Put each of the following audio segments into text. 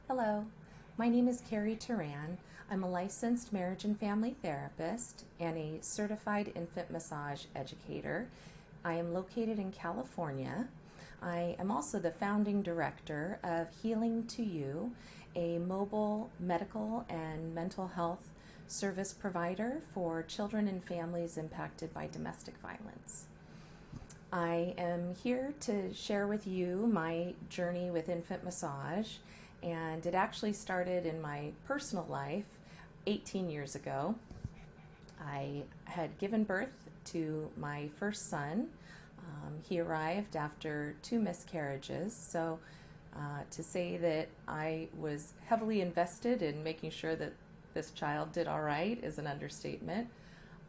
Hello, my name is Cari Teran. I'm a licensed marriage and family therapist and a certified infant massage educator. I am located in California. I am also the founding director of Healing to You, a mobile medical and mental health service provider for children and families impacted by domestic violence. I am here to share with you my journey with infant massage, and it actually started in my personal life 18 years ago. I had given birth to my first son. He arrived after 2 miscarriages, so to say that I was heavily invested in making sure that this child did all right is an understatement.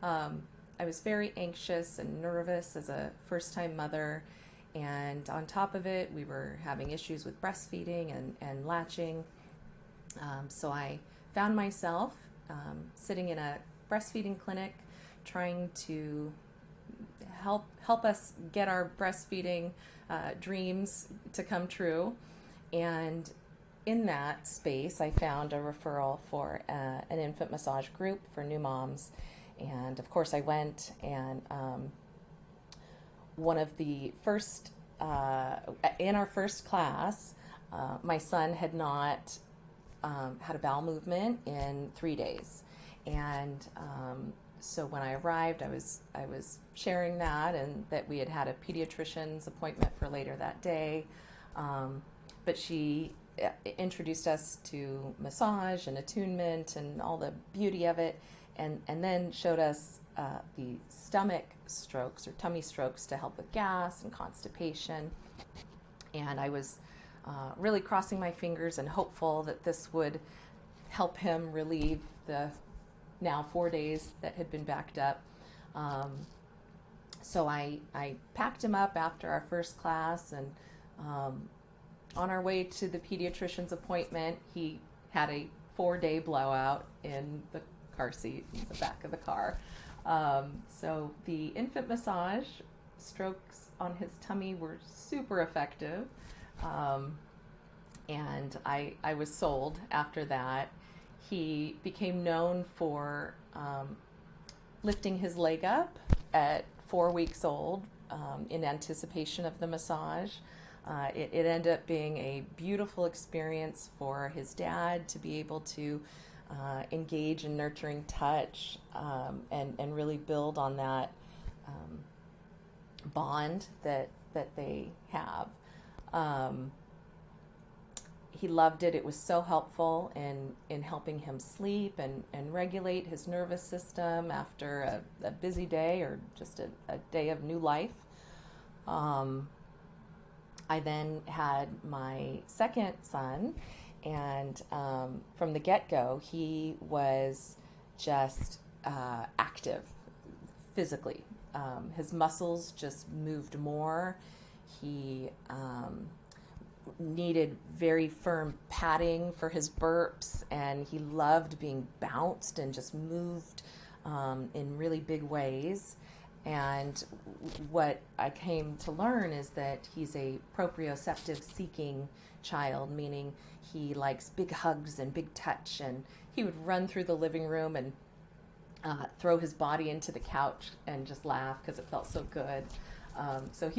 I was very anxious and nervous as a first-time mother, and on top of it, we were having issues with breastfeeding and latching. So I found myself sitting in a breastfeeding clinic trying to help us get our breastfeeding dreams to come true. And in that space, I found a referral for an infant massage group for new moms. And of course, I went, and one of the first, in our first class, my son had not had a bowel movement in 3 days. And so when I arrived, I was sharing that, and that we had had a pediatrician's appointment for later that day. But she introduced us to massage and attunement and all the beauty of it, and then showed us the stomach strokes or tummy strokes to help with gas and constipation. And I was really crossing my fingers and hopeful that this would help him relieve the now 4 days that had been backed up. So I packed him up after our first class, and on our way to the pediatrician's appointment, he had a 4-day blowout in the car seat in the back of the car. So the infant massage strokes on his tummy were super effective. And I was sold after that. He became known for lifting his leg up at 4 weeks old in anticipation of the massage. It ended up being a beautiful experience for his dad to be able to engage in nurturing touch, and really build on that bond that they have. He loved it. It was so helpful in helping him sleep and regulate his nervous system after a busy day or just a day of new life. I then had my second son, and from the get-go, he was just active physically. His muscles just moved more. He needed very firm padding for his burps, and he loved being bounced and just moved in really big ways. And what I came to learn is that he's a proprioceptive seeking child, meaning he likes big hugs and big touch, and he would run through the living room and throw his body into the couch and just laugh because it felt so good. So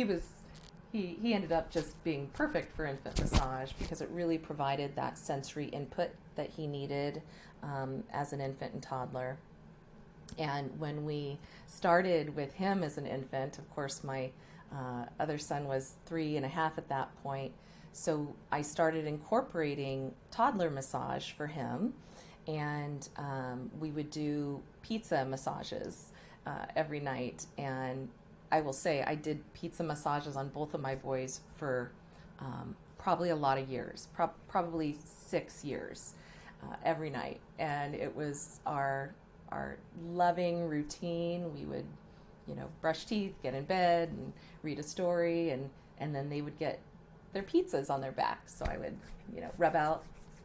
he ended up just being perfect for infant massage because it really provided that sensory input that he needed as an infant and toddler. And when we started with him as an infant, of course, my other son was 3.5 at that point. So I started incorporating toddler massage for him, and we would do pizza massages every night. And I will say I did pizza massages on both of my boys for probably a lot of years, probably 6 years every night. And it was our loving routine. We would, brush teeth, get in bed, and read a story, and then they would get their pizzas on their backs. So I would, rub out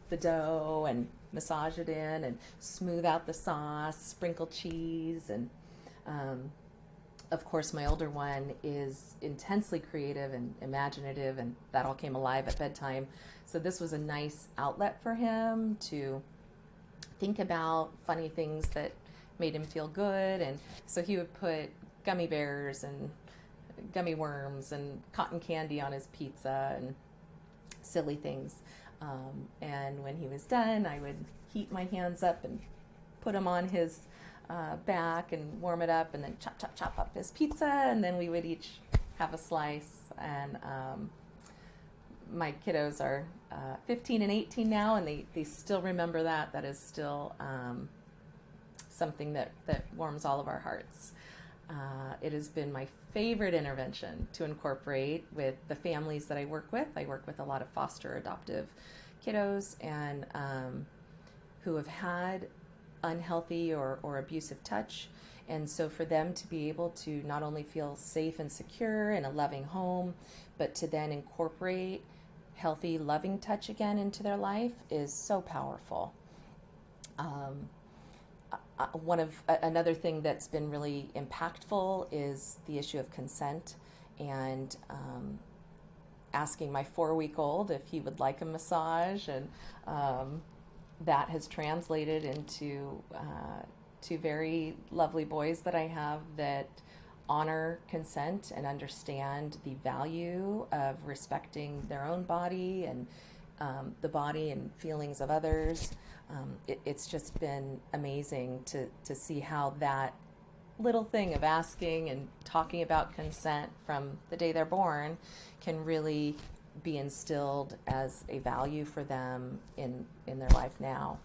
the dough and massage it in and smooth out the sauce, sprinkle cheese, and Of course, my older one is intensely creative and imaginative, and that all came alive at bedtime. So this was a nice outlet for him to think about funny things that made him feel good. And so he would put gummy bears and gummy worms and cotton candy on his pizza and silly things. And when he was done, I would heat my hands up and put them on his back and warm it up, and then chop, chop, chop up his pizza, and then we would each have a slice. And my kiddos are 15 and 18 now, and they still remember that. That is still something that warms all of our hearts. It has been my favorite intervention to incorporate with the families that I work with. I work with a lot of foster adoptive kiddos and who have had unhealthy or abusive touch. And so for them to be able to not only feel safe and secure in a loving home, but to then incorporate healthy, loving touch again into their life is so powerful. Another thing that's been really impactful is the issue of consent, and asking my 4-week-old if he would like a massage, and that has translated into two very lovely boys that I have that honor consent and understand the value of respecting their own body and the body and feelings of others. It's just been amazing to see how that little thing of asking and talking about consent from the day they're born can really be instilled as a value for them in their life now.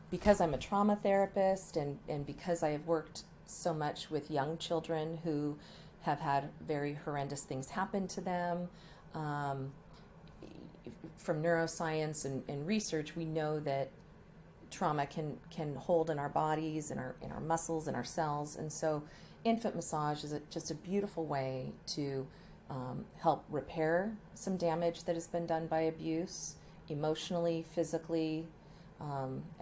Because I'm a trauma therapist and because I have worked so much with young children who have had very horrendous things happen to them, from neuroscience and research, we know that trauma can hold in our bodies, in our muscles, in our cells. And so infant massage is just a beautiful way to help repair some damage that has been done by abuse, emotionally, physically,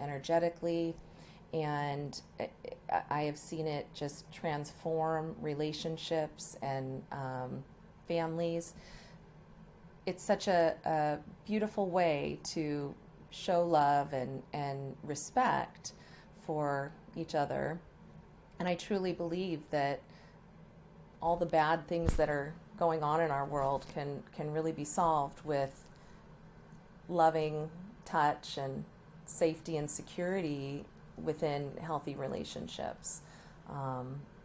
energetically. And I have seen it just transform relationships and families. It's such a beautiful way to show love and respect for each other. And I truly believe that all the bad things that are going on in our world can really be solved with loving touch and safety and security within healthy relationships.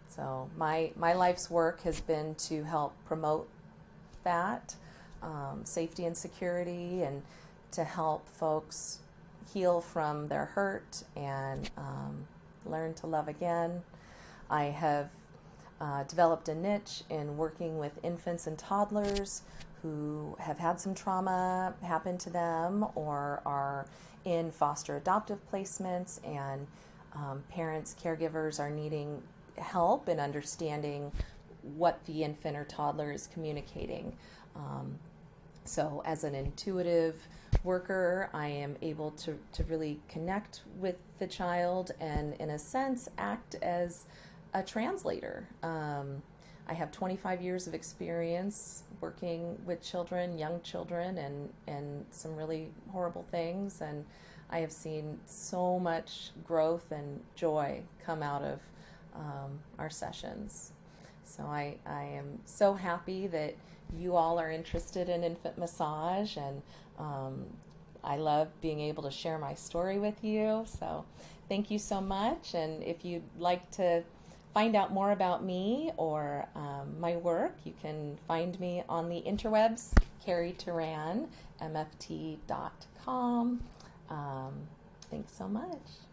So my life's work has been to help promote that safety and security, and to help folks heal from their hurt and learn to love again. I have developed a niche in working with infants and toddlers who have had some trauma happen to them or are in foster adoptive placements, and parents, caregivers are needing help in understanding what the infant or toddler is communicating. So as an intuitive worker, I am able to really connect with the child and, in a sense, act as a translator. I have 25 years of experience working with children, young children, and some really horrible things. And I have seen so much growth and joy come out of our sessions. So I am so happy that you all are interested in infant massage, and I love being able to share my story with you. So thank you so much. And if you'd like to find out more about me or my work, you can find me on the interwebs, Cari Teran, mft.com. Thanks so much.